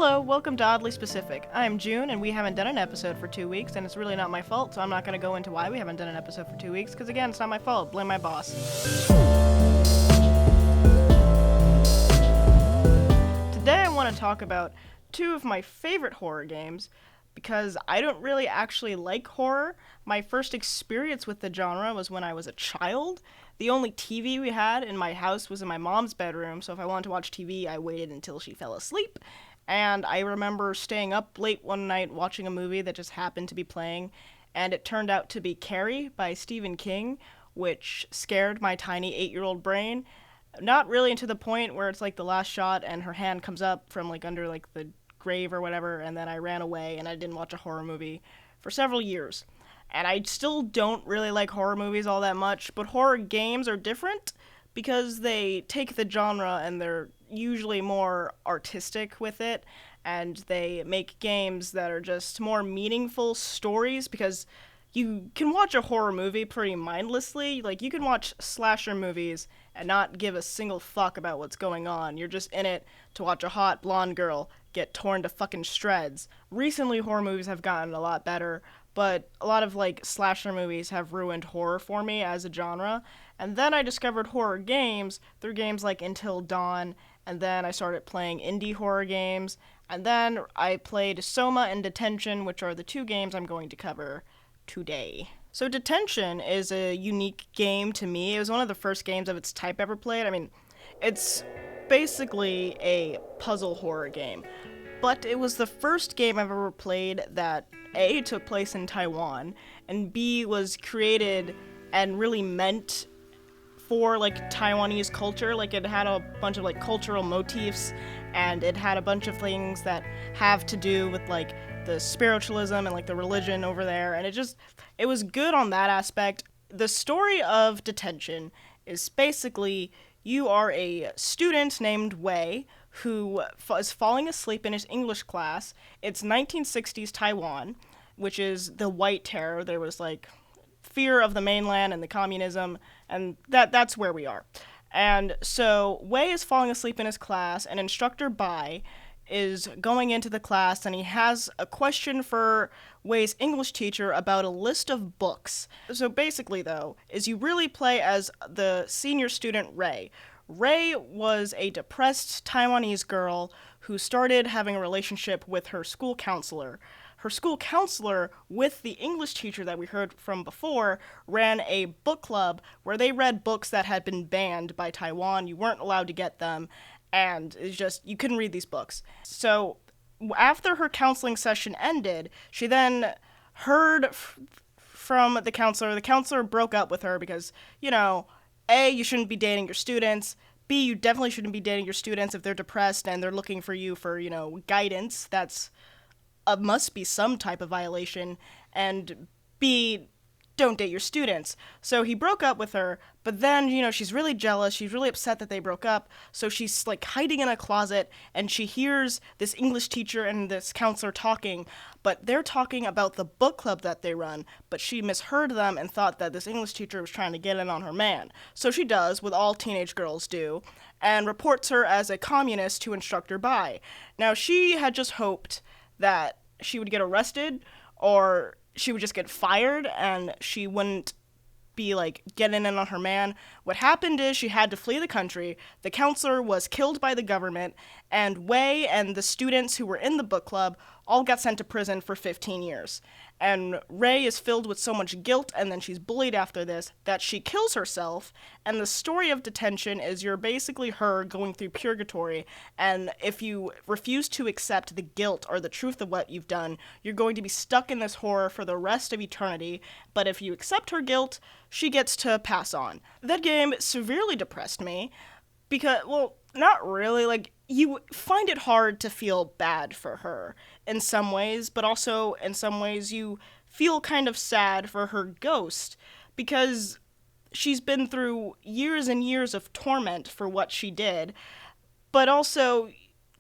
Hello, welcome to Oddly Specific. I'm June, and we haven't done an episode for 2 weeks, and it's really not my fault, so I'm not going to go into why we haven't done an episode for 2 weeks, because again, it's not my fault. Blame my boss. Today I want to talk about two of my favorite horror games, because I don't really actually like horror. My first experience with the genre was when I was a child. The only TV we had in my house was in my mom's bedroom, so if I wanted to watch TV, I waited until she fell asleep. And I remember staying up late one night watching a movie that just happened to be playing, and it turned out to be Carrie by Stephen King, which scared my tiny 8-year-old brain. Not really to the point where it's like the last shot and her hand comes up from like under like the grave or whatever, and then I ran away and I didn't watch a horror movie for several years. And I still don't really like horror movies all that much, but horror games are different because they take the genre and they're usually more artistic with it, and they make games that are just more meaningful stories, because you can watch a horror movie pretty mindlessly. Like, you can watch slasher movies and not give a single fuck about what's going on. You're just in it to watch a hot blonde girl get torn to fucking shreds. Recently, horror movies have gotten a lot better, but a lot of, like, slasher movies have ruined horror for me as a genre. And then I discovered horror games through games like Until Dawn, and then I started playing indie horror games, and then I played Soma and Detention, which are the two games I'm going to cover today. So Detention is a unique game to me. It was one of the first games of its type ever played. I mean, it's basically a puzzle horror game, but it was the first game I've ever played that A, took place in Taiwan, and B, was created and really meant for like Taiwanese culture. Like, it had a bunch of like cultural motifs, and it had a bunch of things that have to do with like the spiritualism and like the religion over there, and it was good on that aspect. The story of Detention is basically you are a student named Wei who is falling asleep in his English class. It's 1960s Taiwan, which is the White Terror. There was like fear of the mainland and the communism, and that's where we are. And so Wei is falling asleep in his class, and instructor Bai is going into the class, and he has a question for Wei's English teacher about a list of books. So basically, though, is you really play as the senior student Ray. Ray was a depressed Taiwanese girl who started having a relationship with her school counselor. Her school counselor, with the English teacher that we heard from before, ran a book club where they read books that had been banned by Taiwan. You weren't allowed to get them, and it's just, you couldn't read these books. So after her counseling session ended, she then heard from the counselor. The counselor broke up with her because, you know, A, you shouldn't be dating your students. B, you definitely shouldn't be dating your students if they're depressed and they're looking for you for, you know, guidance. That's must be some type of violation. And B, don't date your students. So he broke up with her, but then, you know, she's really jealous. She's really upset that they broke up. So she's like hiding in a closet, and she hears this English teacher and this counselor talking, but they're talking about the book club that they run, but she misheard them and thought that this English teacher was trying to get in on her man. So she does, what all teenage girls do, and reports her as a communist to instructor Bai. Now, she had just hoped that she would get arrested, or she would just get fired, and she wouldn't be, like, getting in on her man. What happened is she had to flee the country. The counselor was killed by the government, and Wei and the students who were in the book club all got sent to prison for 15 years. And Ray is filled with so much guilt, and then she's bullied after this, that she kills herself. And the story of Detention is you're basically her going through purgatory, and if you refuse to accept the guilt or the truth of what you've done, you're going to be stuck in this horror for the rest of eternity. But if you accept her guilt, she gets to pass on. That game severely depressed me, because, well, not really, like, you find it hard to feel bad for her in some ways, but also in some ways you feel kind of sad for her ghost, because she's been through years and years of torment for what she did, but also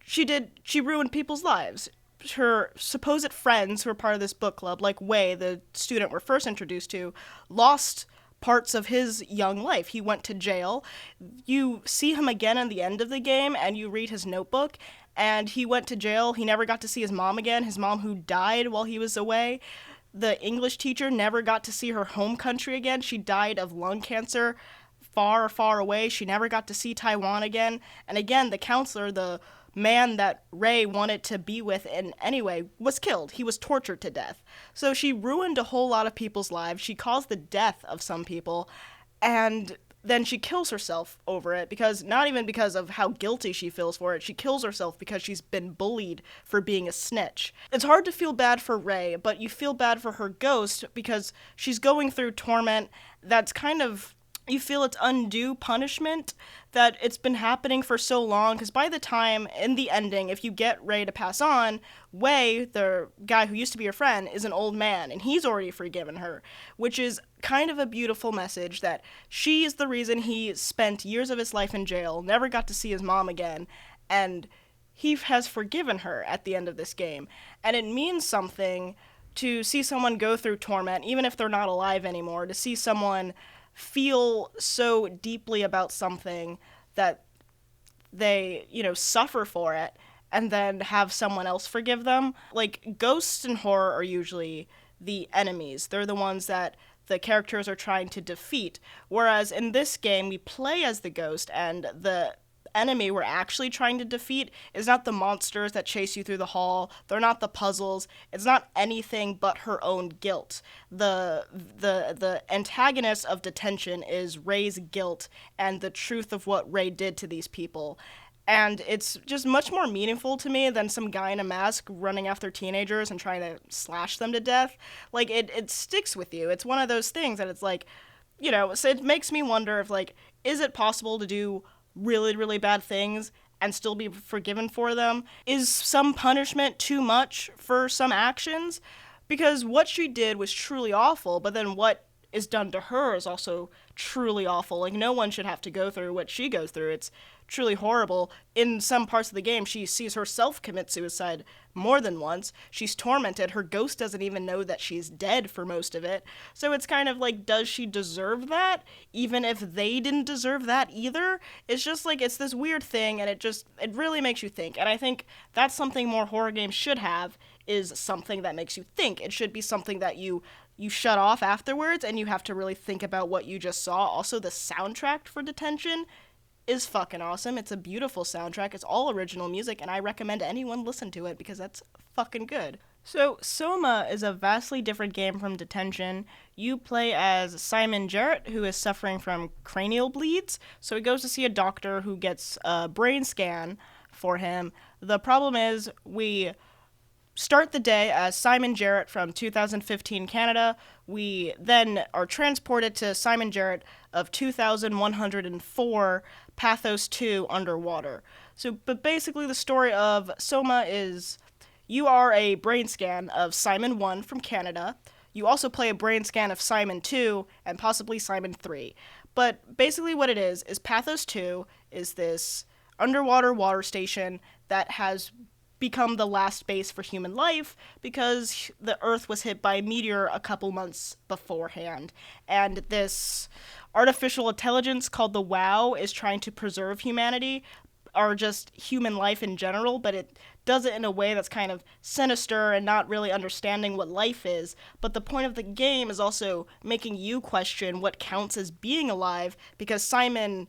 she ruined people's lives. Her supposed friends who were part of this book club, like Wei, the student we're first introduced to, lost parts of his young life. He went to jail. You see him again at the end of the game, and you read his notebook, and he went to jail. He never got to see his mom again, his mom who died while he was away. The English teacher never got to see her home country again. She died of lung cancer far, far away. She never got to see Taiwan again. And again, the counselor, the man that Ray wanted to be with in any way, was killed. He was tortured to death. So she ruined a whole lot of people's lives. She caused the death of some people. And then she kills herself over it, because not even because of how guilty she feels for it. She kills herself because she's been bullied for being a snitch. It's hard to feel bad for Ray, but you feel bad for her ghost because she's going through torment that's kind of, you feel it's undue punishment, that it's been happening for so long, because by the time, in the ending, if you get Ray to pass on, Wei, the guy who used to be her friend, is an old man, and he's already forgiven her, which is kind of a beautiful message that she is the reason he spent years of his life in jail, never got to see his mom again, and he has forgiven her at the end of this game. And it means something to see someone go through torment, even if they're not alive anymore, to see someone feel so deeply about something that they, suffer for it, and then have someone else forgive them. Like, ghosts in horror are usually the enemies. They're the ones that the characters are trying to defeat. Whereas in this game, we play as the ghost, and the enemy we're actually trying to defeat is not the monsters that chase you through the hall. They're not the puzzles. It's not anything but her own guilt. The antagonist of Detention is Ray's guilt and the truth of what Ray did to these people. And it's just much more meaningful to me than some guy in a mask running after teenagers and trying to slash them to death. Like, it sticks with you. It's one of those things that it's like, so it makes me wonder if, like, is it possible to do really, really bad things and still be forgiven for them? Is some punishment too much for some actions? Because what she did was truly awful, but then what is done to her is also truly awful. Like, no one should have to go through what she goes through. It's truly horrible. In some parts of the game, she sees herself commit suicide more than once. She's tormented. Her ghost doesn't even know that she's dead for most of it. So it's kind of like, does she deserve that? Even if they didn't deserve that either? It's just like, it's this weird thing, and it really makes you think. And I think that's something more horror games should have, is something that makes you think. It should be something that you shut off afterwards, and you have to really think about what you just saw. Also, the soundtrack for Detention is fucking awesome. It's a beautiful soundtrack. It's all original music, and I recommend anyone listen to it because that's fucking good. So, Soma is a vastly different game from Detention. You play as Simon Jarrett, who is suffering from cranial bleeds. So he goes to see a doctor who gets a brain scan for him. The problem is, we start the day as Simon Jarrett from 2015 Canada. We then are transported to Simon Jarrett of 2104 Pathos 2 underwater. But basically the story of Soma is, you are a brain scan of Simon 1 from Canada. You also play a brain scan of Simon 2 and possibly Simon 3. But basically what it is Pathos 2 is this underwater water station that has become the last base for human life because the Earth was hit by a meteor a couple months beforehand. And this artificial intelligence called the WoW is trying to preserve humanity, or just human life in general, but it does it in a way that's kind of sinister and not really understanding what life is. But the point of the game is also making you question what counts as being alive, because Simon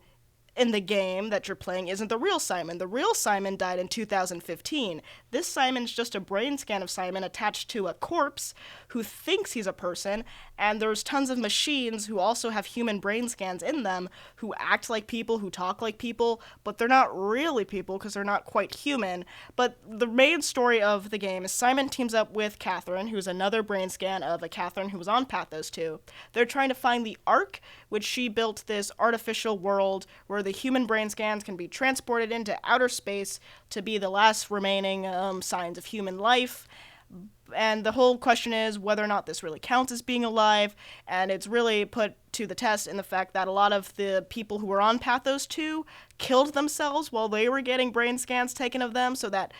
in the game that you're playing isn't the real Simon. The real Simon died in 2015. This Simon's just a brain scan of Simon attached to a corpse who thinks he's a person, and there's tons of machines who also have human brain scans in them who act like people, who talk like people, but they're not really people because they're not quite human. But the main story of the game is Simon teams up with Catherine, who's another brain scan of a Catherine who was on Pathos 2. They're trying to find the Ark, which she built this artificial world where the human brain scans can be transported into outer space to be the last remaining signs of human life. And the whole question is whether or not this really counts as being alive, and it's really put to the test in the fact that a lot of the people who were on Pathos 2 killed themselves while they were getting brain scans taken of them, so that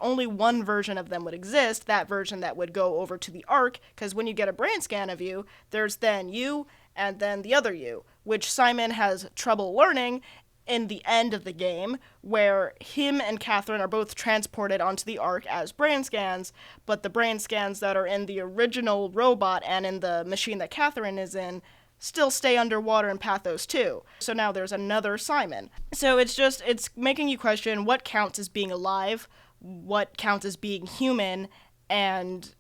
only one version of them would exist, that version that would go over to the Ark, because when you get a brain scan of you, there's then you and then the other you, which Simon has trouble learning in the end of the game, where him and Catherine are both transported onto the Ark as brain scans, but the brain scans that are in the original robot and in the machine that Catherine is in still stay underwater in Pathos 2. So now there's another Simon. So it's making you question what counts as being alive, what counts as being human, and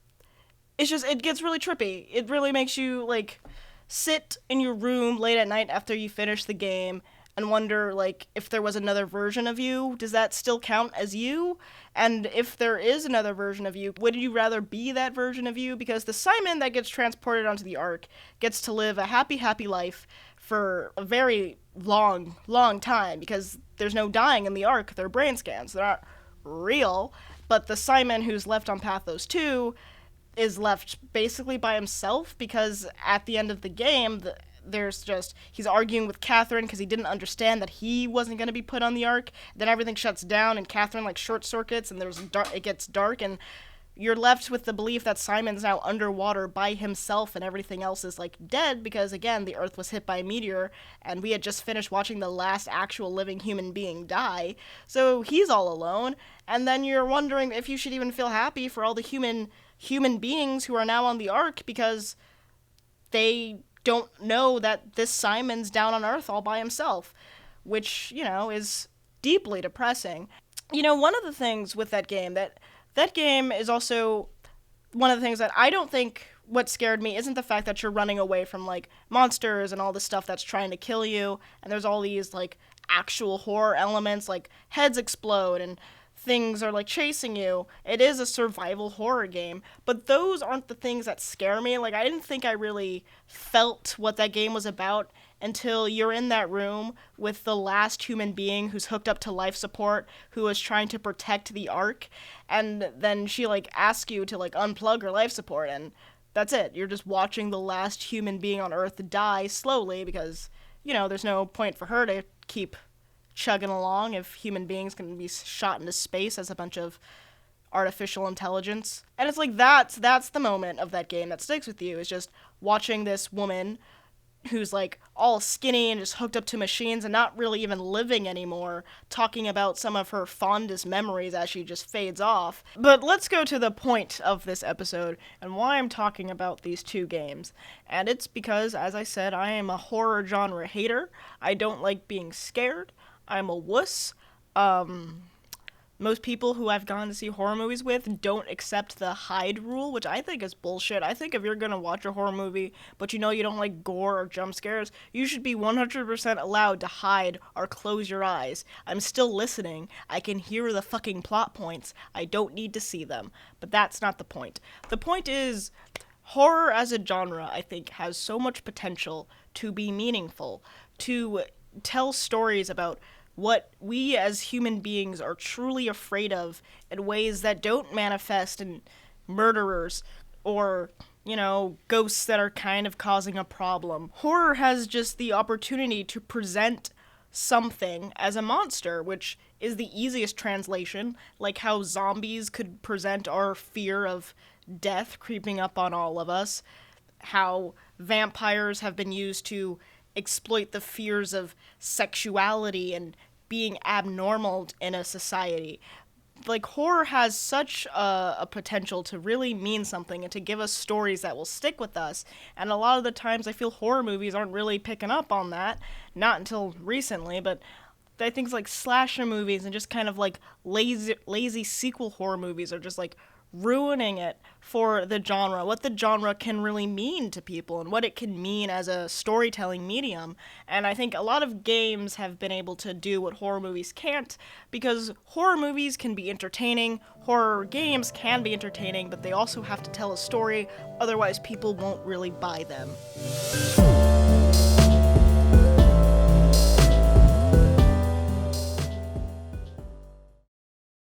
it gets really trippy. It really makes you, like, sit in your room late at night after you finish the game and wonder, like, if there was another version of you, does that still count as you? And if there is another version of you, would you rather be that version of you? Because the Simon that gets transported onto the Ark gets to live a happy, happy life for a very long, long time, because there's no dying in the Ark. They're brain scans. They're not real. But the Simon who's left on Pathos 2 is left basically by himself, because at the end of the game, he's arguing with Catherine because he didn't understand that he wasn't going to be put on the Ark. Then everything shuts down and Catherine, like, short circuits, and it gets dark, and you're left with the belief that Simon's now underwater by himself and everything else is, like, dead because, again, the Earth was hit by a meteor and we had just finished watching the last actual living human being die. So he's all alone, and then you're wondering if you should even feel happy for all the human beings who are now on the Ark, because they don't know that this Simon's down on Earth all by himself, which, is deeply depressing. One of the things with that game is also one of the things that I don't think what scared me isn't the fact that you're running away from, like, monsters and all this stuff that's trying to kill you, and there's all these, like, actual horror elements, like heads explode and things are, like, chasing you. It is a survival horror game, but those aren't the things that scare me. Like, I didn't think I really felt what that game was about until you're in that room with the last human being who's hooked up to life support, who is trying to protect the Ark, and then she, like, asks you to, like, unplug her life support, and that's it. You're just watching the last human being on Earth die slowly because, there's no point for her to keep chugging along if human beings can be shot into space as a bunch of artificial intelligence. And it's like that's the moment of that game that sticks with you, is just watching this woman who's, like, all skinny and just hooked up to machines and not really even living anymore, talking about some of her fondest memories as she just fades off. But let's go to the point of this episode and why I'm talking about these two games. And it's because, as I said, I am a horror genre hater. I don't like being scared. I'm a wuss. Most people who I've gone to see horror movies with don't accept the hide rule, which I think is bullshit. I think if you're gonna watch a horror movie, but you don't like gore or jump scares, you should be 100% allowed to hide or close your eyes. I'm still listening. I can hear the fucking plot points. I don't need to see them. But that's not the point. The point is, horror as a genre, I think, has so much potential to be meaningful, to tell stories about what we as human beings are truly afraid of in ways that don't manifest in murderers or, ghosts that are kind of causing a problem. Horror has just the opportunity to present something as a monster, which is the easiest translation, like how zombies could present our fear of death creeping up on all of us, how vampires have been used to exploit the fears of sexuality and being abnormal in a society. Like, horror has such a potential to really mean something and to give us stories that will stick with us. And a lot of the times I feel horror movies aren't really picking up on that. Not until recently, but I think like slasher movies and just kind of like lazy sequel horror movies are just like ruining it for the genre, what the genre can really mean to people and what it can mean as a storytelling medium. And I think a lot of games have been able to do what horror movies can't, because horror movies can be entertaining, horror games can be entertaining, but they also have to tell a story, otherwise people won't really buy them.